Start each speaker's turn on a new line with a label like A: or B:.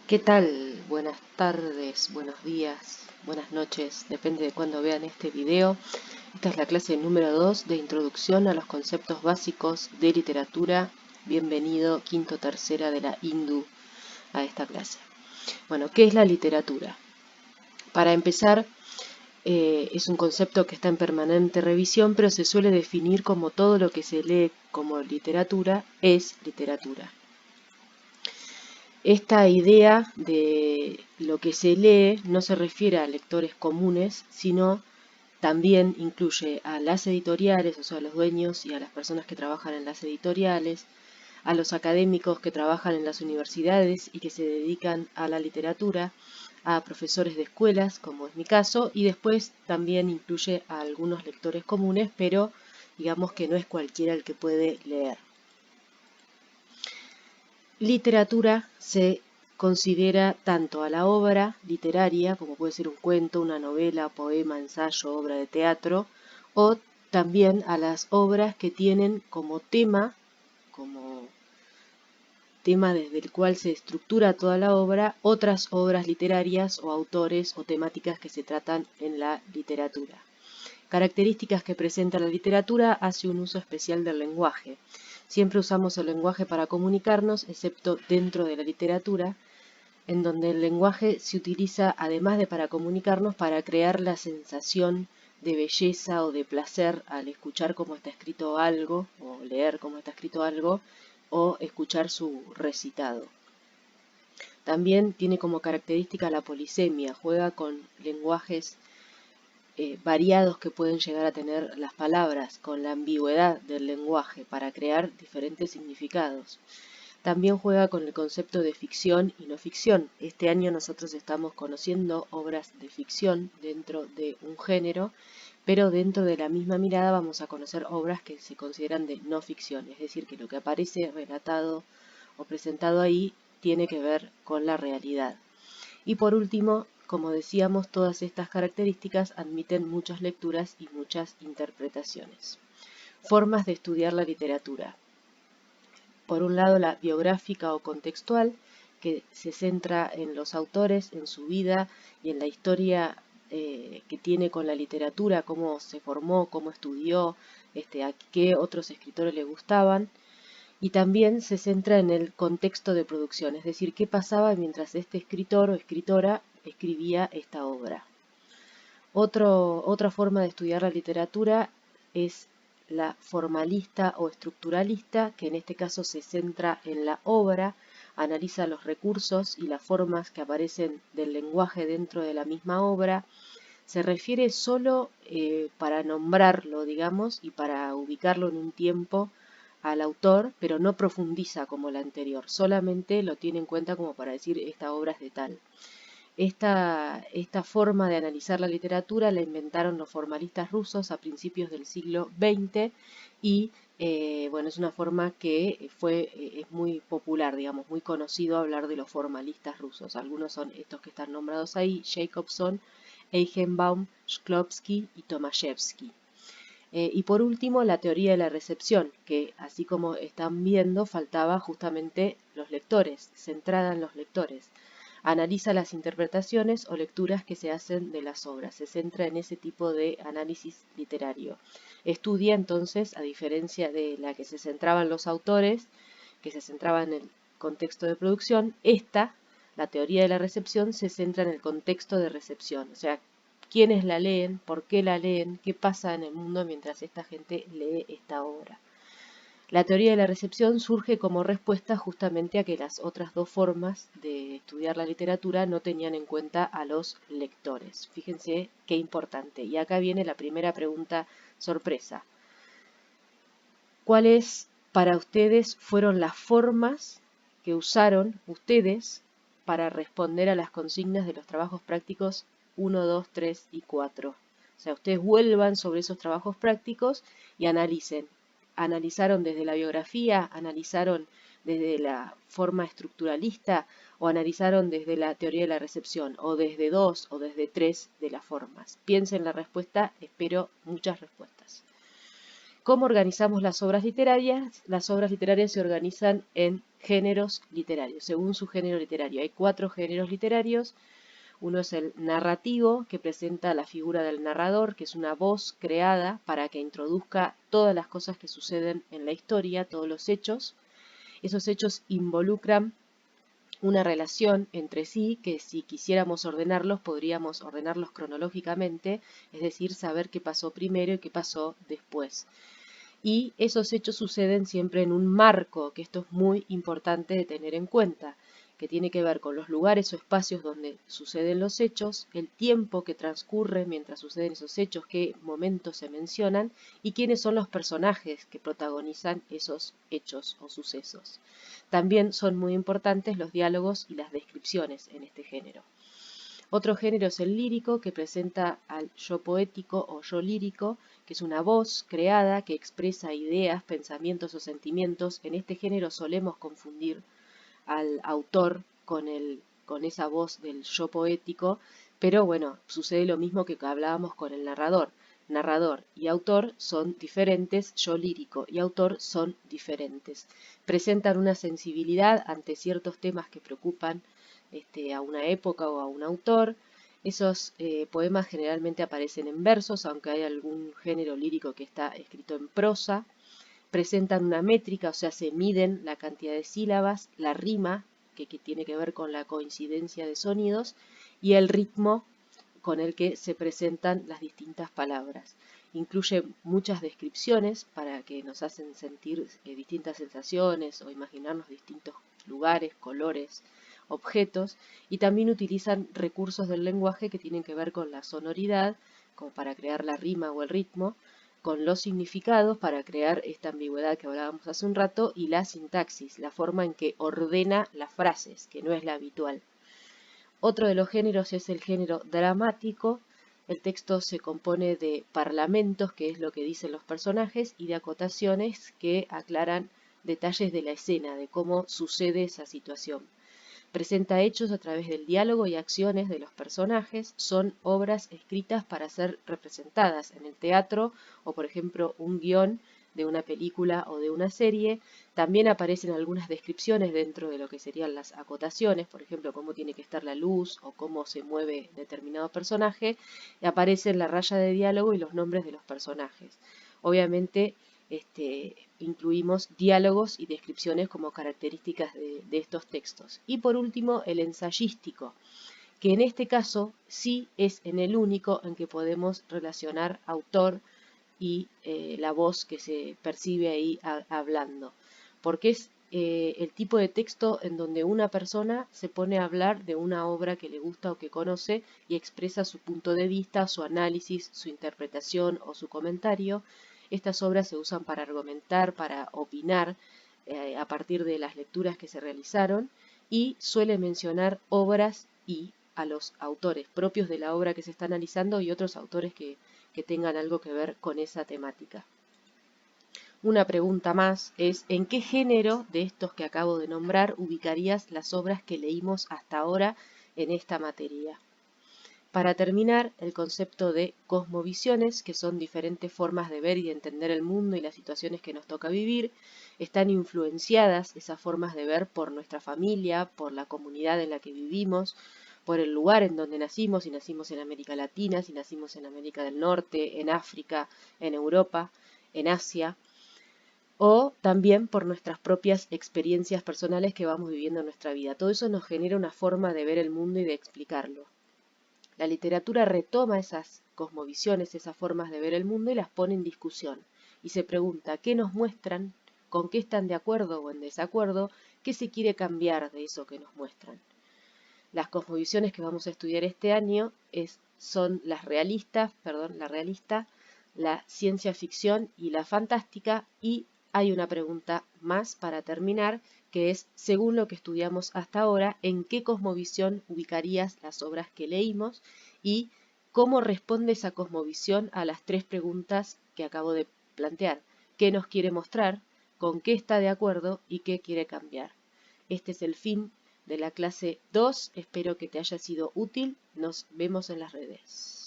A: ¿Qué tal? Buenas tardes, buenos días, buenas noches, depende de cuándo vean este video. Esta es la clase número 2 de Introducción a los conceptos básicos de literatura. Bienvenido, quinto tercera de la INDU, a esta clase. Bueno, ¿qué es la literatura? Para empezar, es un concepto que está en permanente revisión, pero se suele definir como todo lo que se lee como literatura es literatura. Esta idea de lo que se lee no se refiere a lectores comunes, sino también incluye a las editoriales, o sea, a los dueños y a las personas que trabajan en las editoriales, a los académicos que trabajan en las universidades y que se dedican a la literatura, a profesores de escuelas, como es mi caso, y después también incluye a algunos lectores comunes, pero digamos que no es cualquiera el que puede leer. Literatura se considera tanto a la obra literaria, como puede ser un cuento, una novela, poema, ensayo, obra de teatro, o también a las obras que tienen como tema desde el cual se estructura toda la obra, otras obras literarias o autores o temáticas que se tratan en la literatura. Características que presenta la literatura: hace un uso especial del lenguaje. Siempre usamos el lenguaje para comunicarnos, excepto dentro de la literatura, en donde el lenguaje se utiliza, además de para comunicarnos, para crear la sensación de belleza o de placer al escuchar cómo está escrito algo, o leer cómo está escrito algo, o escuchar su recitado. También tiene como característica la polisemia, juega con lenguajes variados que pueden llegar a tener las palabras, con la ambigüedad del lenguaje para crear diferentes significados. También juega con el concepto de ficción y no ficción. Este año nosotros estamos conociendo obras de ficción dentro de un género, pero dentro de la misma mirada vamos a conocer obras que se consideran de no ficción, es decir, que lo que aparece relatado o presentado ahí tiene que ver con la realidad. Y por último, como decíamos, todas estas características admiten muchas lecturas y muchas interpretaciones. Formas de estudiar la literatura. Por un lado, la biográfica o contextual, que se centra en los autores, en su vida y en la historia que tiene con la literatura, cómo se formó, cómo estudió, a qué otros escritores le gustaban. Y también se centra en el contexto de producción, es decir, qué pasaba mientras este escritor o escritora escribía esta obra. Otra forma de estudiar la literatura es la formalista o estructuralista, que en este caso se centra en la obra, analiza los recursos y las formas que aparecen del lenguaje dentro de la misma obra. Se refiere solo para nombrarlo, digamos, y para ubicarlo en un tiempo al autor, pero no profundiza como la anterior, solamente lo tiene en cuenta como para decir esta obra es de tal. Esta forma de analizar la literatura la inventaron los formalistas rusos a principios del siglo XX y bueno, es una forma que es muy popular, digamos, muy conocido hablar de los formalistas rusos. Algunos son estos que están nombrados ahí: Jacobson, Eichenbaum, Shklovsky y Tomaszewski. Y por último, la teoría de la recepción, que así como están viendo, faltaba justamente los lectores, centrada en los lectores. Analiza las interpretaciones o lecturas que se hacen de las obras, se centra en ese tipo de análisis literario. Estudia entonces, a diferencia de la que se centraban los autores, que se centraba en el contexto de producción, la teoría de la recepción, se centra en el contexto de recepción, o sea, quiénes la leen, por qué la leen, qué pasa en el mundo mientras esta gente lee esta obra. La teoría de la recepción surge como respuesta justamente a que las otras dos formas de estudiar la literatura no tenían en cuenta a los lectores. Fíjense qué importante. Y acá viene la primera pregunta sorpresa. ¿Cuáles para ustedes fueron las formas que usaron ustedes para responder a las consignas de los trabajos prácticos 1, 2, 3 y 4? O sea, ustedes vuelvan sobre esos trabajos prácticos y analicen. ¿Analizaron desde la biografía? ¿Analizaron desde la forma estructuralista? ¿O analizaron desde la teoría de la recepción? ¿O desde dos o desde tres de las formas? Piensen la respuesta, espero muchas respuestas. ¿Cómo organizamos las obras literarias? Las obras literarias se organizan en géneros literarios, según su género literario. Hay 4 géneros literarios. Uno es el narrativo, que presenta la figura del narrador, que es una voz creada para que introduzca todas las cosas que suceden en la historia, todos los hechos. Esos hechos involucran una relación entre sí que si quisiéramos ordenarlos, podríamos ordenarlos cronológicamente, es decir, saber qué pasó primero y qué pasó después. Y esos hechos suceden siempre en un marco, que esto es muy importante de tener en cuenta, que tiene que ver con los lugares o espacios donde suceden los hechos, el tiempo que transcurre mientras suceden esos hechos, qué momentos se mencionan y quiénes son los personajes que protagonizan esos hechos o sucesos. También son muy importantes los diálogos y las descripciones en este género. Otro género es el lírico, que presenta al yo poético o yo lírico, que es una voz creada que expresa ideas, pensamientos o sentimientos. En este género solemos confundir al autor con esa voz del yo poético, pero bueno, sucede lo mismo que hablábamos con el narrador. Narrador y autor son diferentes, yo lírico y autor son diferentes. Presentan una sensibilidad ante ciertos temas que preocupan a una época o a un autor. Esos poemas generalmente aparecen en versos, aunque hay algún género lírico que está escrito en prosa. Presentan una métrica, o sea, se miden la cantidad de sílabas, la rima, que tiene que ver con la coincidencia de sonidos, y el ritmo con el que se presentan las distintas palabras. Incluye muchas descripciones para que nos hacen sentir distintas sensaciones o imaginarnos distintos lugares, colores, objetos, y también utilizan recursos del lenguaje que tienen que ver con la sonoridad, como para crear la rima o el ritmo, con los significados para crear esta ambigüedad que hablábamos hace un rato, y la sintaxis, la forma en que ordena las frases, que no es la habitual. Otro de los géneros es el género dramático. El texto se compone de parlamentos, que es lo que dicen los personajes, y de acotaciones que aclaran detalles de la escena, de cómo sucede esa situación. Presenta hechos a través del diálogo y acciones de los personajes. Son obras escritas para ser representadas en el teatro o, por ejemplo, un guión de una película o de una serie. También aparecen algunas descripciones dentro de lo que serían las acotaciones, por ejemplo, cómo tiene que estar la luz o cómo se mueve determinado personaje. Y aparecen la raya de diálogo y los nombres de los personajes. Obviamente, incluimos diálogos y descripciones como características de estos textos. Y por último, el ensayístico, que en este caso sí es en el único en que podemos relacionar autor y la voz que se percibe ahí hablando, porque es el tipo de texto en donde una persona se pone a hablar de una obra que le gusta o que conoce y expresa su punto de vista, su análisis, su interpretación o su comentario. Estas obras se usan para argumentar, para opinar a partir de las lecturas que se realizaron, y suele mencionar obras y a los autores propios de la obra que se está analizando y otros autores que tengan algo que ver con esa temática. Una pregunta más es: ¿en qué género de estos que acabo de nombrar ubicarías las obras que leímos hasta ahora en esta materia? Para terminar, el concepto de cosmovisiones, que son diferentes formas de ver y de entender el mundo y las situaciones que nos toca vivir. Están influenciadas esas formas de ver por nuestra familia, por la comunidad en la que vivimos, por el lugar en donde nacimos, si nacimos en América Latina, si nacimos en América del Norte, en África, en Europa, en Asia, o también por nuestras propias experiencias personales que vamos viviendo en nuestra vida. Todo eso nos genera una forma de ver el mundo y de explicarlo. La literatura retoma esas cosmovisiones, esas formas de ver el mundo, y las pone en discusión. Y se pregunta: ¿qué nos muestran? ¿Con qué están de acuerdo o en desacuerdo? ¿Qué se quiere cambiar de eso que nos muestran? Las cosmovisiones que vamos a estudiar este año son la realista, la ciencia ficción y la fantástica. Y hay una pregunta más para terminar, que es: según lo que estudiamos hasta ahora, ¿en qué cosmovisión ubicarías las obras que leímos? Y ¿cómo responde esa cosmovisión a las 3 preguntas que acabo de plantear? ¿Qué nos quiere mostrar? ¿Con qué está de acuerdo? ¿Y qué quiere cambiar? Este es el fin de la clase 2. Espero que te haya sido útil. Nos vemos en las redes.